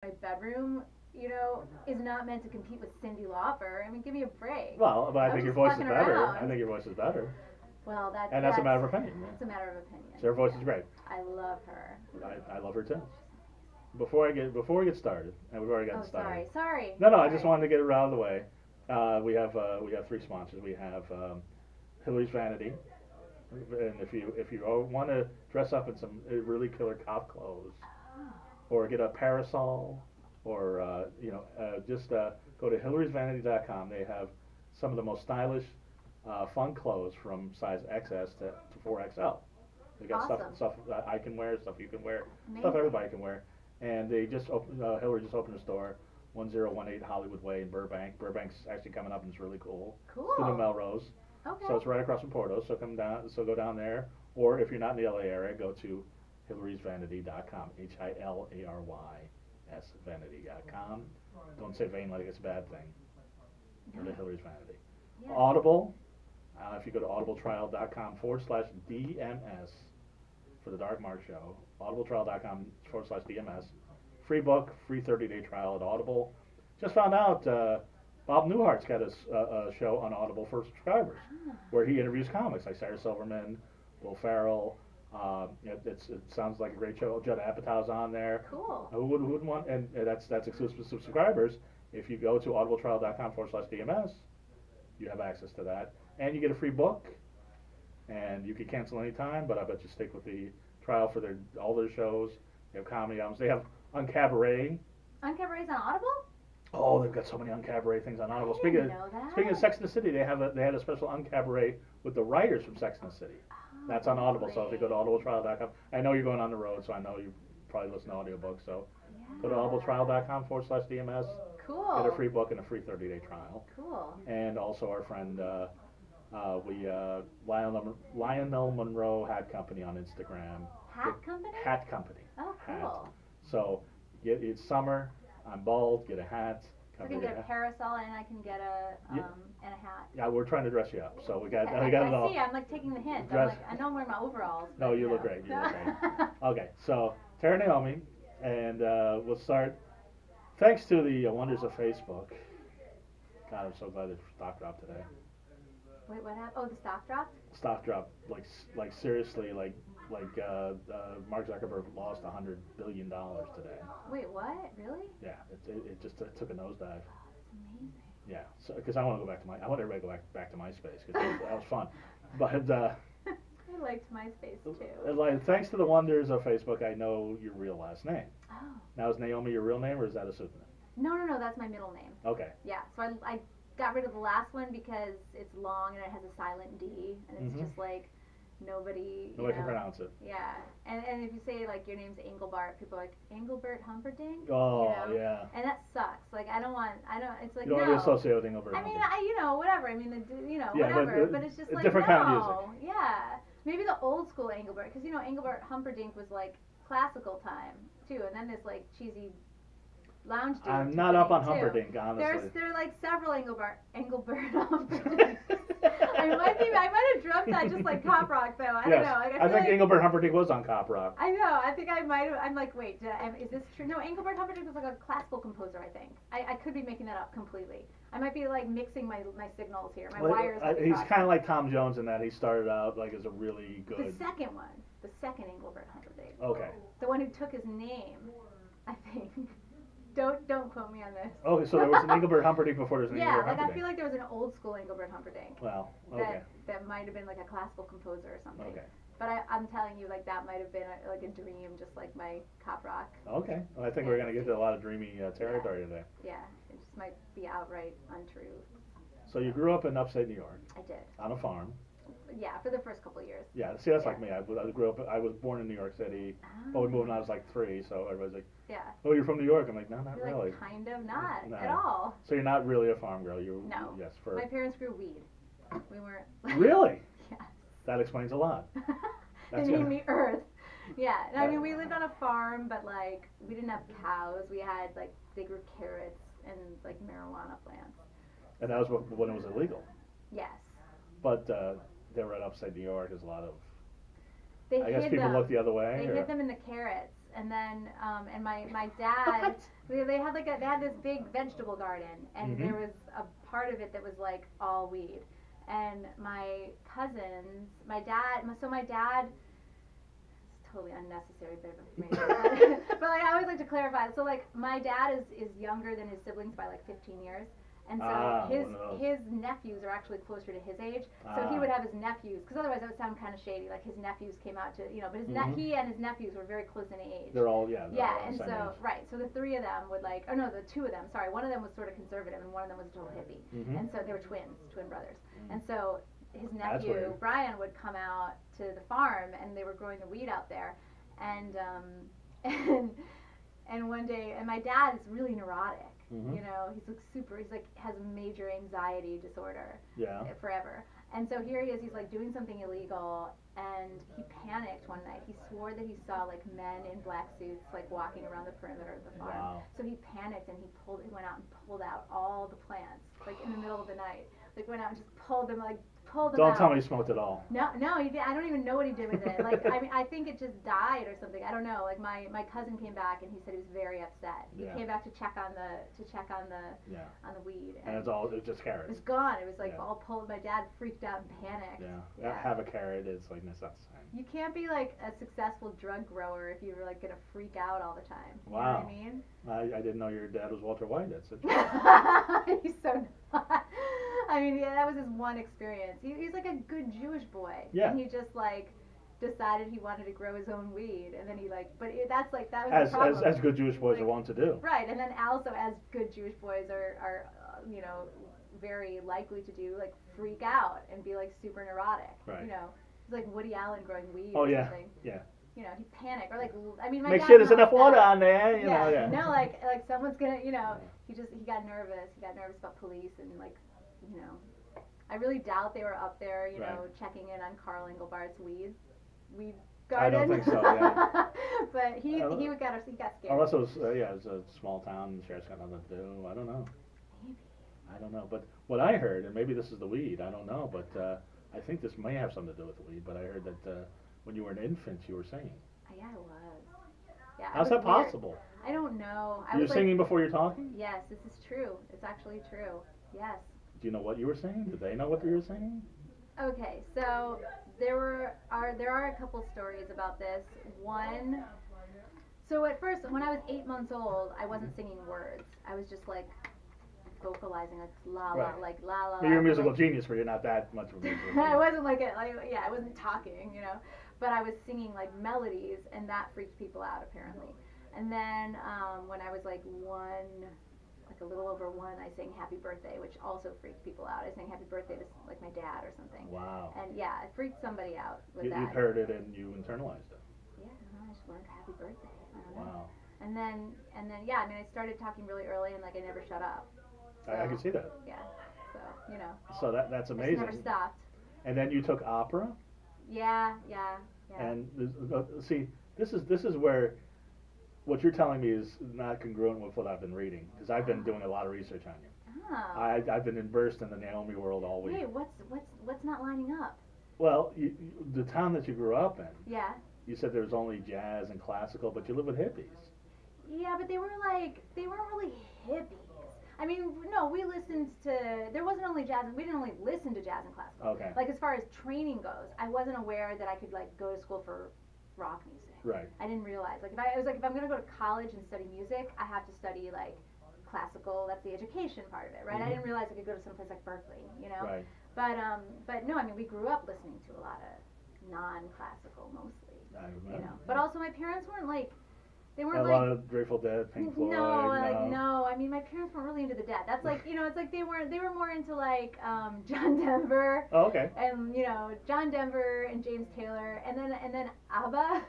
my bedroom, is not meant to compete with Cyndi Lauper. I mean, give me a break. Well, but I I was think your just voice is fucking better. around. I think your voice is better. Well, And that's a matter of opinion. It's a matter of opinion. So her voice is great. I love her. I love her too. Before we get started, and we've already gotten Oh, started. sorry. No, I Sorry. just wanted to get it out of the way. We have three sponsors. We have Hillary's Vanity, and if you want to dress up in some really killer cop clothes, or get a parasol, or just go to Hillary'sVanity.com. They have some of the most stylish, fun clothes from size XS to 4XL. They got Awesome. stuff I can wear, stuff you can wear, Amazing. stuff everybody can wear. And they just Hillary just opened a store, 1018 Hollywood Way in Burbank. Burbank's actually coming up and it's really cool. Cool. It's the new Melrose. Okay. So it's right across from Porto. So go down there. Or if you're not in the LA area, go to Hillary'sVanity.com. HILLARYS Vanity.com. Don't say vain like it's a bad thing. Go to Hillary's Vanity. Yeah. Audible. If you go to audibletrial.com/DMS for the Dark Mark Show, audibletrial.com/DMS. Free book, free 30-day trial at Audible. Just found out Bob Newhart's got a show on Audible for subscribers where he interviews comics like Sarah Silverman, Will Ferrell. It sounds like a great show. Judd Apatow's on there. Cool. Who wouldn't want? And that's exclusive to subscribers. If you go to audibletrial.com/DMS, you have access to that, and you get a free book. And you can cancel anytime, but I bet you stick with the trial for all their shows. They have comedy albums. They have Uncabaret. Uncabaret's on Audible? Oh, they've got so many Uncabaret things on Audible. I didn't know that. Speaking of Sex and the City, they had a special Uncabaret with the writers from Sex and the City. That's on Audible. So if you go to audibletrial.com, I know you're going on the road, so I know you probably listen to audiobooks. So go to audibletrial.com/DMS. Cool. Get a free book and a free 30-day trial. Cool. And also our friend Lionel Monroe Hat Company on Instagram. Hat Company? Hat Company. Oh, Hat. cool. So it's summer. I'm bald. Get a hat. So I can get a parasol and I can get and a hat. Yeah, we're trying to dress you up, so we got I it all. see. I'm like taking the hint. Dress. I know I'm wearing my overalls. No, you look great. You look great. Okay, so Terra Naomi, and we'll start. Thanks to the wonders of Facebook. God, I'm so glad the stock dropped today. Wait, what happened? Oh, the stock dropped? Stock dropped like seriously like Mark Zuckerberg lost $100 billion today. Wait, what? Really? Yeah, it just took a nosedive. That's amazing. Yeah, so because I want everybody to go back to MySpace because that was fun. But I liked MySpace too. like thanks to the wonders of Facebook, I know your real last name. Oh. Now is Naomi your real name or is that a pseudonym? No, that's my middle name. Okay. Yeah, so I got rid of the last one because it's long and it has a silent D, and it's just like nobody can pronounce it. Yeah, and if you say like your name's Engelbart, people are like Engelbert Humperdinck. Oh yeah. And that sucks. Like it's like you don't want to associate with Engelbert. I mean, Humperdinck. whatever. I mean, Yeah, but it's just a like different no. kind of music. Yeah, maybe the old school Engelbert, because Engelbert Humperdinck was like classical time too, and then this like cheesy lounge dude. I'm not up on too. Humperdinck, honestly. There are like several Engelbert Humperdinck. I might have dreamt that just like Cop Rock though. I don't know. Like, I think Engelbert Humperdinck was on Cop Rock. I know. I think I might have. I'm like, wait, is this true? No, Engelbert Humperdinck was like a classical composer. I think. I could be making that up completely. I might be like mixing my signals here. My wires. He's kind of like Tom Jones in that he started out like as a really good. The second one, the second Engelbert Humperdinck. Okay. The one who took his name, I think. Don't quote me on this. Okay, so there was an Engelbert Humperdinck before there was an Engelbert Humperdinck. I feel like there was an old school Engelbert Humperdinck. Well, okay. That might have been like a classical composer or something. Okay. But I'm telling you, like that might have been like a dream, just like my Cop Rock. Okay. Well, I think we're gonna get to a lot of dreamy territory today. Yeah, it just might be outright untrue. So you grew up in upstate New York. I did. On a farm. Yeah, for the first couple of years. Yeah, see, that's like me. I grew up. I was born in New York City, but we moved when I was like 3. So everybody's like, yeah. "Oh, you're from New York?" I'm like, "No, not You're really." Like, kind of not No. at all. So you're not really a farm girl. No. Yes. My parents grew weed. We weren't. Really? Yes. That explains a lot. They named me Earth. Yeah. No, I mean, we lived on a farm, but like we didn't have cows. We had like they grew carrots and like marijuana plants. And that was when it was illegal. Yes. But they were at upstate New York. There's a lot of. They I guess hid people them. look the other way. They hid them in the carrots, and then and my dad. They had they had this big vegetable garden, and there was a part of it that was like all weed. And my cousins, my dad, it's totally unnecessary bit of information, but like I always like to clarify. So like my dad is younger than his siblings by like 15 years. And so his nephews are actually closer to his age. So he would have his nephews, because otherwise that would sound kind of shady. Like his nephews came out to, but he and his nephews were very close in age. They're all, and so, right, so the three of them would the two of them, sorry, one of them was sort of conservative and one of them was a total hippie. And so they were twin brothers. And so his nephew, Brian, would come out to the farm and they were growing the weed out there. And, and one day, and my dad is really neurotic. He's like has a major anxiety disorder. Forever. And so here he is, he's like doing something illegal, and he panicked one night. He swore that he saw like men in black suits like walking around the perimeter of the farm. Wow. So he panicked and he went out and pulled out all the plants, like in the middle of the night. Like went out and just pulled them out. Don't tell me he smoked it all. No, he did. I don't even know what he did with it. Like, I mean, I think it just died or something. I don't know. Like my cousin came back and he said he was very upset. He came back to check on the weed. And it's just carrots. It's gone. It was like all pulled. My dad freaked out and panicked. Have a carrot. It's like that's not the same. You can't be like a successful drug grower if you're like gonna freak out all the time. You know what I mean? I didn't know your dad was Walter White. That's interesting. He's so not. I mean, that was his one experience. He's like a good Jewish boy. Yeah. And he just like decided he wanted to grow his own weed, and then he like, that was the problem. As good Jewish boys are wont to do. Right, and then also as good Jewish boys are very likely to do, like freak out and be like super neurotic. Right. He's like Woody Allen growing weed. Oh or yeah. Something. Yeah. He panicked, or like, I mean, my make dad sure there's enough that. water on there, No, like someone's gonna, he got nervous. He got nervous about police and like, I really doubt they were up there, checking in on Carl Engelbart's weed garden. I don't think so. Yeah. But he got scared. Unless it was it's a small town and sheriff's got nothing to do. I don't know. Maybe. I don't know. But what I heard, and maybe this is the weed, I don't know, but I think this may have something to do with the weed. But I heard that when you were an infant, you were singing. Yeah, I was. Yeah. How's that possible? I don't know. You were singing before you're talking? Yes, this is true. It's actually true. Yes. Do you know what you were singing? Did they know what you were singing? Okay, so there are a couple stories about this. One, so at first, when I was 8 months old, I wasn't singing words. I was just like vocalizing like la la, like la la. You're a musical genius, but you're not that much of a musical genius. I wasn't I wasn't talking, but I was singing like melodies, and that freaked people out apparently. And then when I was like a little over one, I sang Happy Birthday, which also freaked people out. I sang Happy Birthday to like my dad or something. Wow. And yeah, it freaked somebody out with that. You heard it and you internalized it. Yeah, I just learned Happy Birthday. I don't know. Wow. And then yeah, I mean I started talking really early and like I never shut up. So, I can see that. Yeah. So, So that's amazing. I just never stopped. And then you took opera? Yeah. And see, this is where what you're telling me is not congruent with what I've been reading, because I've been doing a lot of research on you. Oh. I've been immersed in the Naomi world all week. Wait, what's not lining up? Well, the town that you grew up in. Yeah. You said there was only jazz and classical, but you live with hippies. Yeah, but they weren't really hippies. I mean, no, we listened to, there wasn't only jazz, we didn't only listen to jazz and classical. Okay. Like as far as training goes, I wasn't aware that I could like go to school for rock music. Right. I didn't realize. Like if I'm gonna go to college and study music, I have to study like classical. That's the education part of it, right? I didn't realize I could go to some place like Berkeley, Right. But no, I mean we grew up listening to a lot of non-classical mostly. I remember. But also my parents weren't like. They weren't a lot of Grateful Dead, Pink Floyd. No. I mean, my parents weren't really into the Dead. That's like, it's like they were more into like John Denver. Oh, okay. And John Denver and James Taylor, and then ABBA.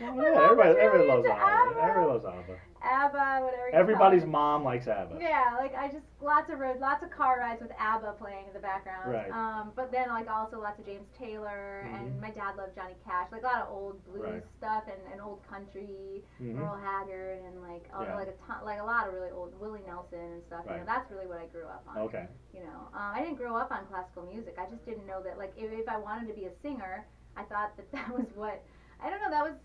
Well, yeah, everybody loves ABBA. Everybody loves ABBA. ABBA, whatever. Everybody's mom likes ABBA. Yeah, like I just lots of car rides with ABBA playing in the background. Right. But then like also lots of James Taylor, and my dad loved Johnny Cash, like a lot of old blues stuff and old country, Merle Haggard, and like like a lot of really old Willie Nelson and stuff. Right. That's really what I grew up on. Okay. I didn't grow up on classical music. I just didn't know that like if I wanted to be a singer, I thought that was what I don't know. That was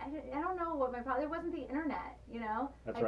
I don't know what my problem. It wasn't the internet, you know. That's like, right.